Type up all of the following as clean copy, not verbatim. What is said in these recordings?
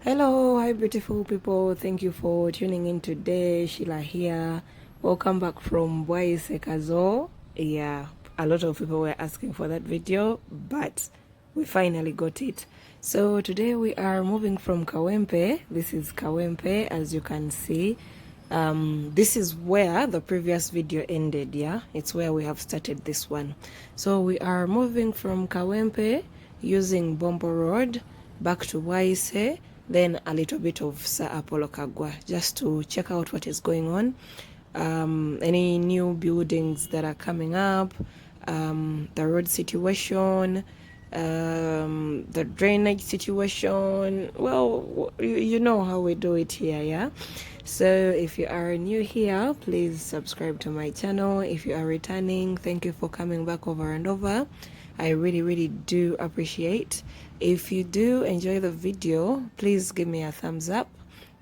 Hello, hi beautiful people. Thank you for tuning in today. Sheila here. Welcome back from Kazo. Yeah, a lot of people were asking for that video, but we finally got it. So today we are moving from Kawempe. This is Kawempe, as you can see. This is where the previous video ended. Yeah, it's where we have started this one. So we are moving from Kawempe using Bombo Road back to Waise, then a little bit of Sir Apollo Kagwa, just to check out what is going on, any new buildings that are coming up, the road situation, the drainage situation. Well, you know how we do it here, yeah? So if you are new here, please subscribe to my channel. If you are returning, thank you for coming back over and over. I really do appreciate. If you do enjoy the video, please give me a thumbs up,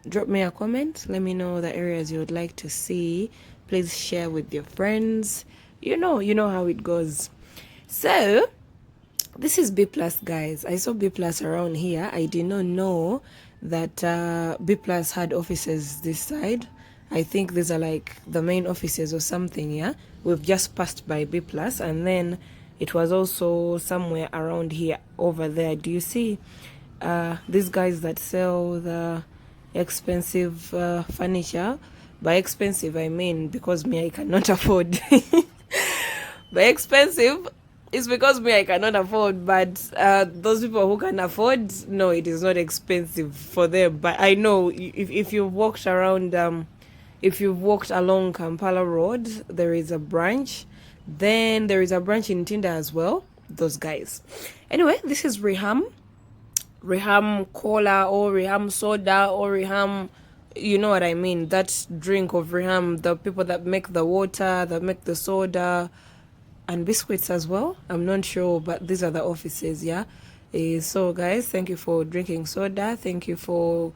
drop me a comment, let me know the areas you would like to see. Please share with your friends. You know how it goes. So this is B plus, guys. I saw B plus around here. I did not know that B plus had offices this side. I think these are like the main offices or something. Yeah, we've just passed by B plus, and then it was also somewhere around here over there. Do you see these guys that sell the expensive furniture? By expensive I mean because me I cannot afford. By expensive it's because me I cannot afford, but those people who can afford, no, it is not expensive for them. But I know if you've walked around, if you've walked along Kampala Road, there is a branch. Then there is a branch in Tinda as well. Those guys. Anyway, this is Riham Cola or Riham Soda or Riham, you know what I mean, that drink of Riham, the people that make the water, that make the soda and biscuits as well. I'm not sure, but these are the offices, yeah. So guys, thank you for drinking soda. Thank you for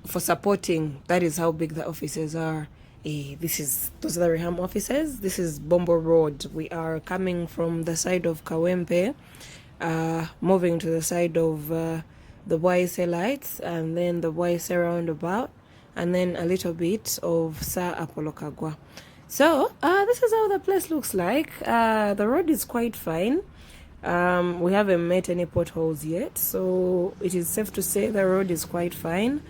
supporting. That is how big the offices are. Those are the Riham offices. This is Bombo Road. We are coming from the side of Kawempe, moving to the side of the Waise lights, and then the Waise roundabout, and then a little bit of Sir Apollo Kagwa. So this is how the place looks like. The road is quite fine. We haven't met any potholes yet, so it is safe to say the road is quite fine.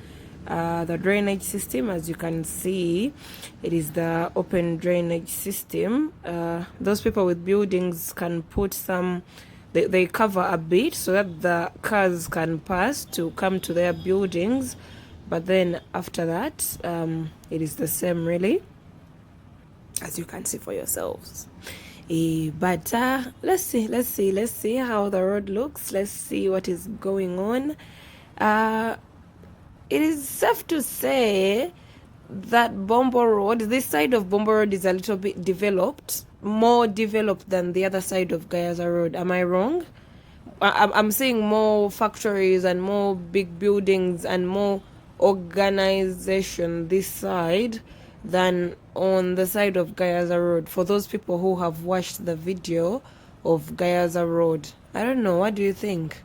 The drainage system, as you can see, it is the open drainage system. Those people with buildings can put some, they cover a bit so that the cars can pass to come to their buildings, but then after that it is the same really, as you can see for yourselves. But let's see how the road looks. Let's see what is going on. It is safe to say that Bombo Road, this side of Bombo Road is a little bit developed, more developed than the other side of Gayaza Road. Am I wrong? I'm seeing more factories and more big buildings and more organization this side than on the side of Gayaza Road. For those people who have watched the video of Gayaza Road, I don't know, what do you think?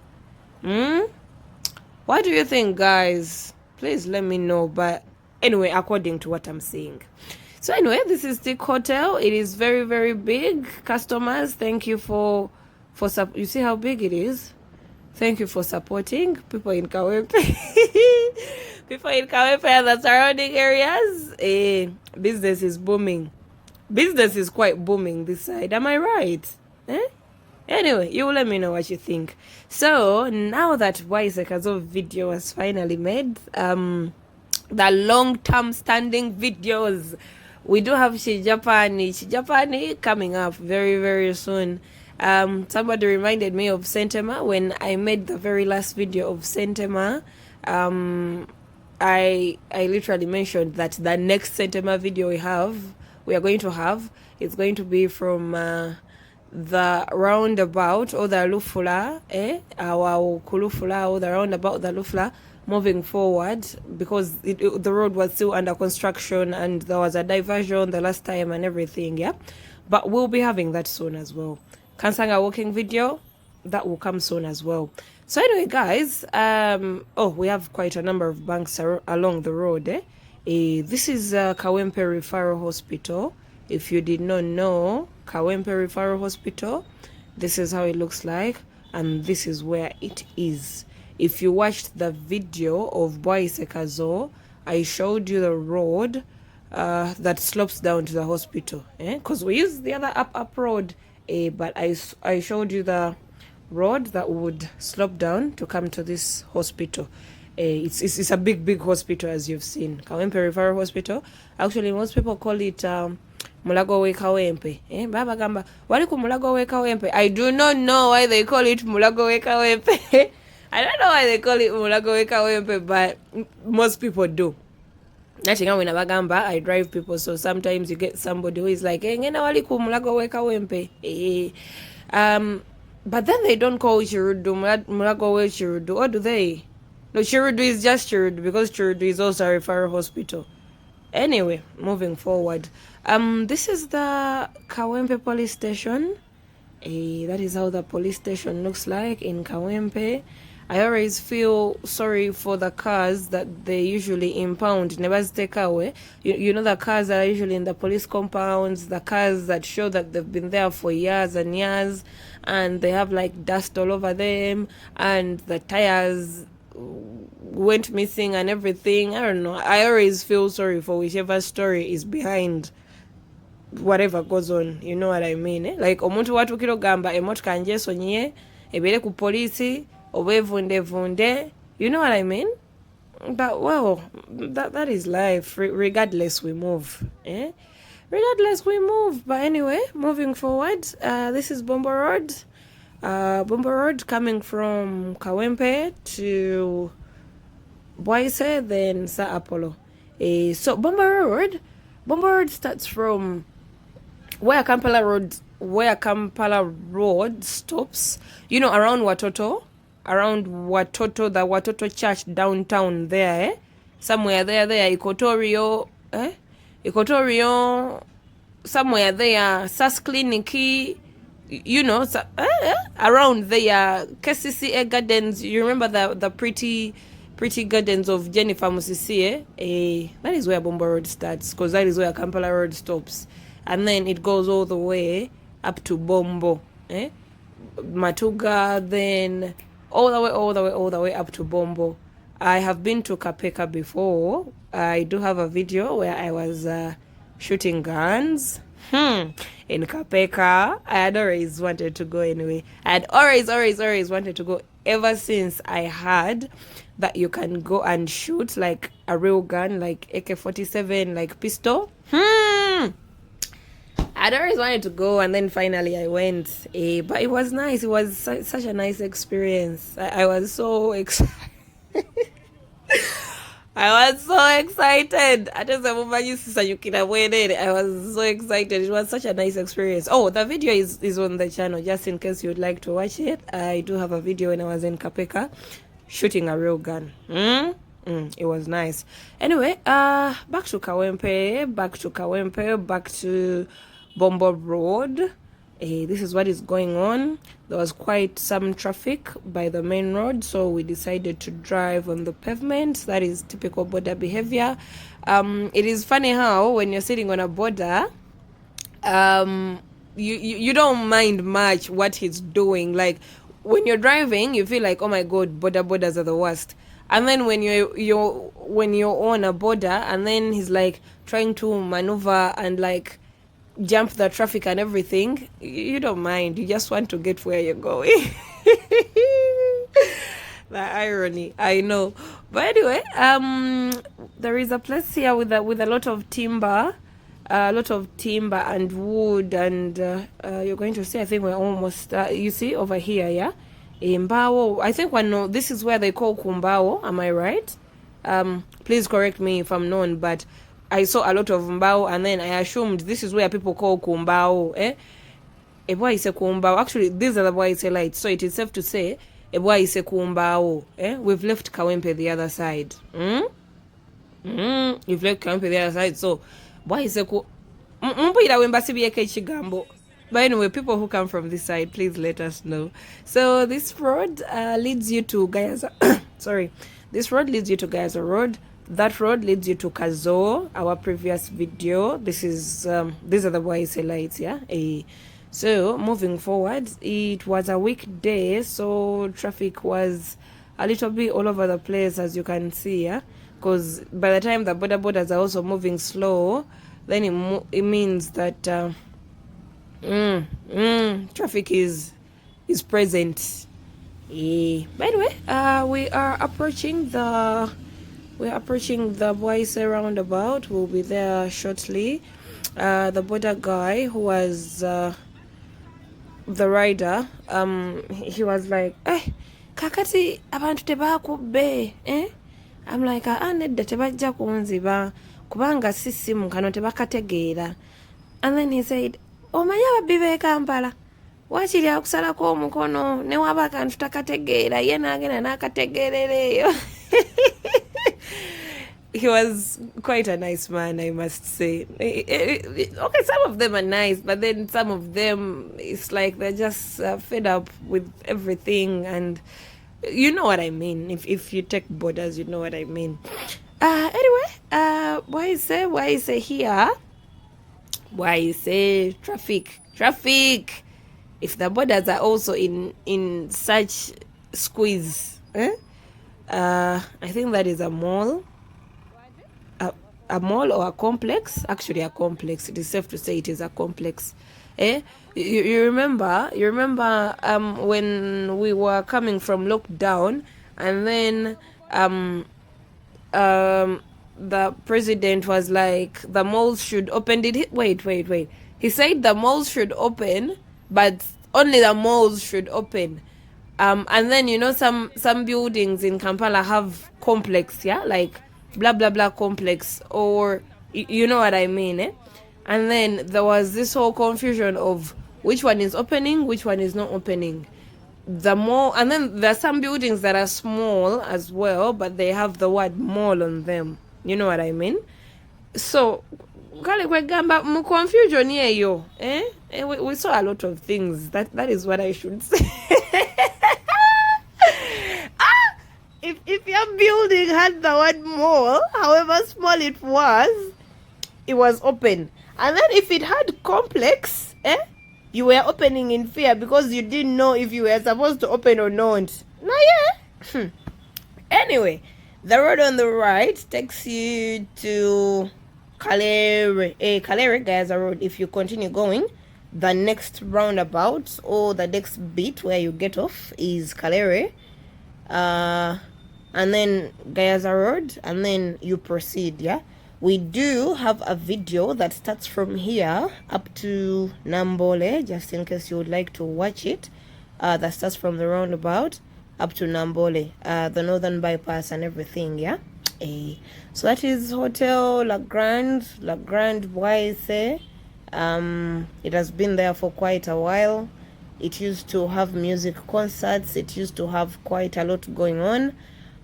What do you think, guys? Please let me know. But anyway, according to what I'm seeing. So anyway, this is Stick Hotel. It is very big. Customers, thank you for you see how big it is. Thank you for supporting people in Kawempe. People in Kawempe and the surrounding areas. Business is booming. Business is quite booming this side. Am I right? Anyway, you will let me know what you think. So now that Kazo video was finally made, the long-term standing videos, we do have Shijapani coming up very soon. Somebody reminded me of Sentema when I made the very last video of Sentema. I literally mentioned that the next Sentema video we are going to have is going to be from the roundabout or the Lufula, our Kulufula, or the roundabout, the Lufula, moving forward, because the road was still under construction and there was a diversion the last time and everything, yeah. But we'll be having that soon as well. Kansanga walking video, that will come soon as well. So anyway, guys, we have quite a number of banks along the road. This is Kawempe Referral Hospital. If you did not know, Kawempe Referral Hospital, this is how it looks like, and this is where it is. If you watched the video of Bwaisekazo, I showed you the road that slopes down to the hospital. Because we use the other up road, but I showed you the road that would slope down to come to this hospital. It's a big hospital, as you've seen. Kawempe Referral Hospital. Actually, most people call it Mulago we Kawempe. Baba gamba wali ku Mulago we Kawempe. I do not know why they call it Mulago we Kawempe. I don't know why they call it Mulago we Kawempe, but most people do. I drive people, so sometimes you get somebody who is like, ngena wali ku Mulago we Kawempe. But then they don't call Chirudu Mulago we Chirudu, or do they? No, Chirudu is just Chirudu, because Chirudu is also a referral hospital. Anyway, moving forward. This is the Kawempe police station. That is how the police station looks like in Kawempe. I always feel sorry for the cars that they usually impound, never take away. You know, the cars that are usually in the police compounds, the cars that show that they've been there for years and years, and they have like dust all over them, and the tires went missing and everything. I don't know. I always feel sorry for whichever story is behind whatever goes on. You know what I mean? Like omuntu watu kilo gamba emotoka nje sonye ebere ku polisi obevunde. You know what I mean? But well, that is life. Regardless we move. Regardless we move. But anyway, moving forward, this is Bombo Road. Bombo Road coming from Kawempe to Boise, then Sir Apollo. So Bombo Road starts from where Kampala Road stops. You know, around Watoto, the Watoto Church downtown there. Somewhere there, Equatorio, somewhere there, SAS Clinic, you know, around there, KCCA Gardens. You remember the pretty gardens of Jennifer Musisi? That is where Bombo Road starts, because that is where Kampala Road stops, and then it goes all the way up to Bombo, Matuga, then all the way up to Bombo. I have been to Kapeka before. I do have a video where I was shooting guns in Kapeka. I had always wanted to go anyway. I had always wanted to go ever since I heard that you can go and shoot like a real gun, like AK-47, like pistol. I'd always wanted to go, and then finally I went. But it was nice. It was such a nice experience. I was so excited. I was so excited. I was so excited. It was such a nice experience. Oh, the video is on the channel, just in case you'd like to watch it. I do have a video when I was in Kapeka shooting a real gun. It was nice. Anyway, back to Kawempe, back to Bombo Road. This is what is going on. There was quite some traffic by the main road, so we decided to drive on the pavement. That is typical border behavior. It is funny how when you're sitting on a border, you don't mind much what he's doing. Like when you're driving, you feel like, oh my god, borders are the worst. And then when you're on a border, and then he's like trying to maneuver and like jump the traffic and everything, you don't mind. You just want to get where you're going. The irony, I know. But anyway, there is a place here with a lot of timber, and wood, and you're going to see, I think we're almost, you see over here, yeah? Mbao, I think this is where they call Kumbao, am I right? Please correct me if I'm wrong, but I saw a lot of Mbao, and then I assumed this is where people call Kumbao. Ebwa ise Kumbao. Actually, these are the Bwaise lights, so it is safe to say Ebwa ise Kumbao. We've left Kawempe the other side. You've left Kawempe the other side, so Bwaise ku Mumpu ila wemba sibi eke chigambo. But anyway, people who come from this side, please let us know. So this road leads you to Gayaza. Sorry, this road leads you to Gayaza Road. That road leads you to Kazo, our previous video. This is these are the YSA lights, yeah. So moving forward, it was a weekday, so traffic was a little bit all over the place, as you can see, yeah. Because by the time the borders are also moving slow, then it means that traffic is present. By the way, we're approaching the Boise roundabout. We'll be there shortly. The border guy who was the rider, he was like, kakati abantu tebakubbe, I'm like, nedda tebajja kunziba kubanga sisimu kano tebakategeera. And then he said, omanyi ababbi b'e Kampala waakiri akusalako omukono ne waba akantu takategeera ye n'agenda n'akategeerera eyo. He was quite a nice man, I must say. Okay, some of them are nice, but then some of them, it's like they're just fed up with everything, and you know what I mean. If you take borders, you know what I mean. Anyway, why say here? Why say traffic? If the borders are also in such squeeze, I think that is a mall. A mall or a complex. Actually a complex, it is safe to say it is a complex. You remember when we were coming from lockdown, and then the president was like the malls should open. Did he wait he said the malls should open, but only the malls should open. And then some buildings in Kampala have complex, yeah, like blah blah blah complex, or you know what I mean, And then there was this whole confusion of which one is opening, which one is not opening. The mall, and then there are some buildings that are small as well, but they have the word mall on them. You know what I mean? So kale kwegamba mu confusion yeyo, we saw a lot of things. That is what I should say. If your building had the word mall, however small it was open. And then if it had complex, you were opening in fear because you didn't know if you were supposed to open or not. No, yeah. Anyway, the road on the right takes you to Kalere. Kalere, Gayaza Road. If you continue going, the next roundabout or the next bit where you get off is Kalere. And then Gayaza Road, and then you proceed, yeah. We do have a video that starts from here up to Nambole, just in case you would like to watch it. That starts from the roundabout up to Nambole, the northern bypass and everything, yeah. So that is Hotel La Grande Boise. It has been there for quite a while. It used to have music concerts. It used to have quite a lot going on.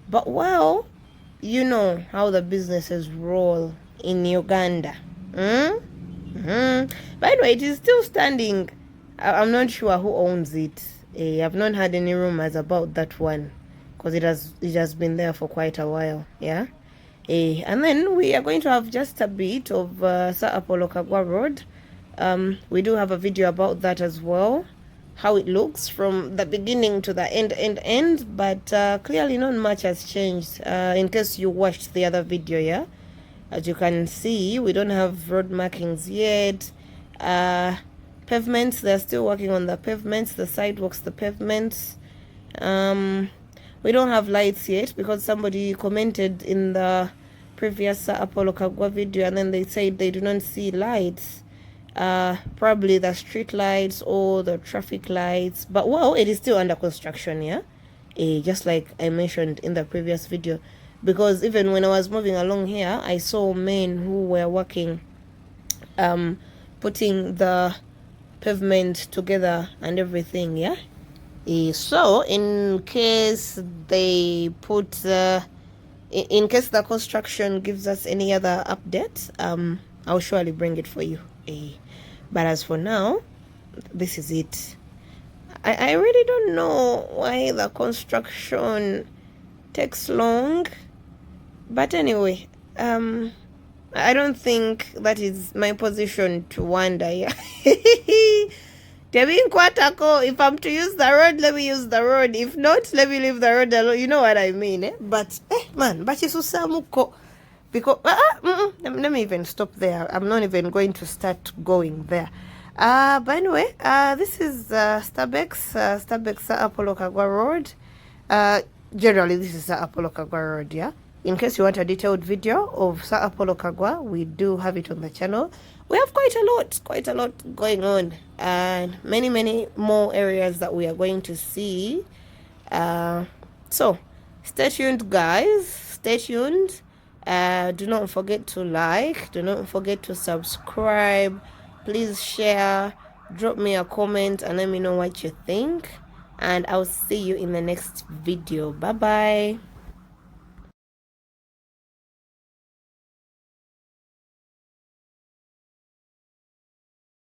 But well, you know how the businesses roll in Uganda. By the way, it is still standing. I'm not sure who owns it. I've not had any rumors about that one because it has been there for quite a while. Yeah. And then we are going to have just a bit of Sir Apollo Kagwa Road. We do have a video about that as well, how it looks from the beginning to the end, but clearly not much has changed, in case you watched the other video. Yeah, as you can see, we don't have road markings yet. Pavements, they're still working on the pavements, the sidewalks, the pavements. We don't have lights yet because somebody commented in the previous Sir Apollo Kagwa video, and then they said they do not see lights. Probably the street lights or the traffic lights, but well, it is still under construction, yeah. Just like I mentioned in the previous video, because even when I was moving along here, I saw men who were working, putting the pavement together and everything, yeah. So in case they put in case the construction gives us any other update, I'll surely bring it for you. But as for now, this is it. I really don't know why the construction takes long, but anyway, I don't think that is my position to wonder. Yeah. If I'm to use the road, let me use the road. If not, let me leave the road alone. You know what I mean, eh? But man, but because let me even stop there. I'm not even going to start going there. But anyway, this is Starbucks Sir Apollo Kagwa Road. Generally, this is Sir Apollo Kagwa Road, yeah. In case you want a detailed video of Sir Apollo Kagwa, we do have it on the channel. We have quite a lot going on, and many more areas that we are going to see. So stay tuned, guys. Stay tuned. Do not forget to like. Do not forget to subscribe. Please share. Drop me a comment and let me know what you think. And I'll see you in the next video. Bye bye.